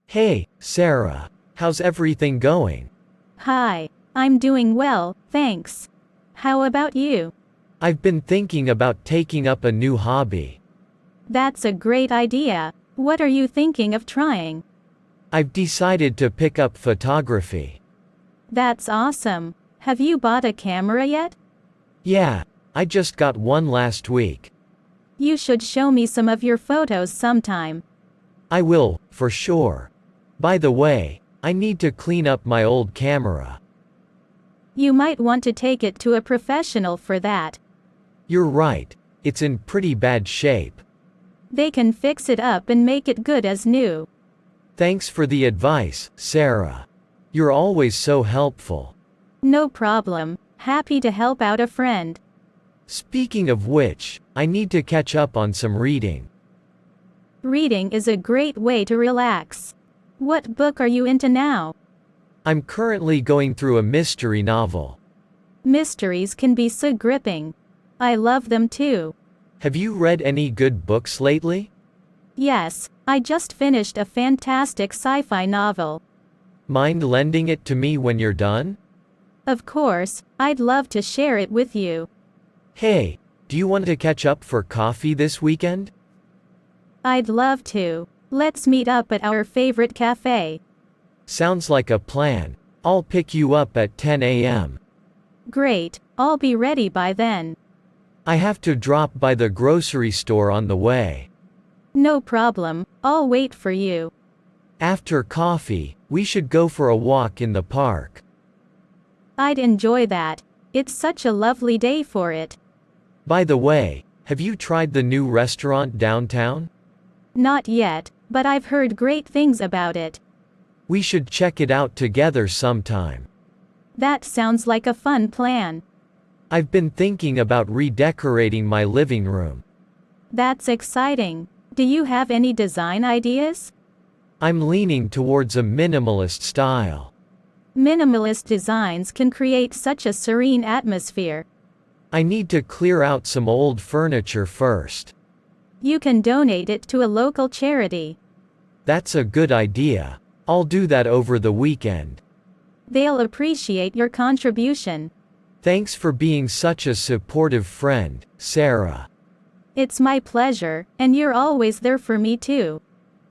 Hey, Sarah. How's everything going? Hi, I'm doing well, thanks. How about you? I've been thinking about taking up a new hobby. That's a great idea. What are you thinking of trying? I've decided to pick up photography. That's awesome. Have you bought a camera yet? Yeah, I just got one last week. You should show me some of your photos sometime. I will, for sure. By the way, I need to clean up my old camera. You might want to take it to a professional for that. You're right, it's in pretty bad shape. They can fix it up and make it good as new. Thanks for the advice, Sarah. You're always so helpful. No problem. Happy to help out a friend. Speaking of which, I need to catch up on some reading. Reading is a great way to relax. What book are you into now? I'm currently going through a mystery novel. Mysteries can be so gripping. I love them too. Have you read any good books lately? Yes, I just finished a fantastic sci-fi novel. Mind lending it to me when you're done? Of course, I'd love to share it with you. Hey, do you want to catch up for coffee this weekend? I'd love to. Let's meet up at our favorite cafe. Sounds like a plan. I'll pick you up at 10 a.m. Great, I'll be ready by then. I have to drop by the grocery store on the way. No problem, I'll wait for you. After coffee, we should go for a walk in the park. I'd enjoy that. It's such a lovely day for it. By the way, have you tried the new restaurant downtown? Not yet, but I've heard great things about it. We should check it out together sometime. That sounds like a fun plan. I've been thinking about redecorating my living room. That's exciting. Do you have any design ideas? I'm leaning towards a minimalist style. Minimalist designs can create such a serene atmosphere. I need to clear out some old furniture first. You can donate it to a local charity. That's a good idea. I'll do that over the weekend. They'll appreciate your contribution. Thanks for being such a supportive friend, Sarah. It's my pleasure, and you're always there for me too.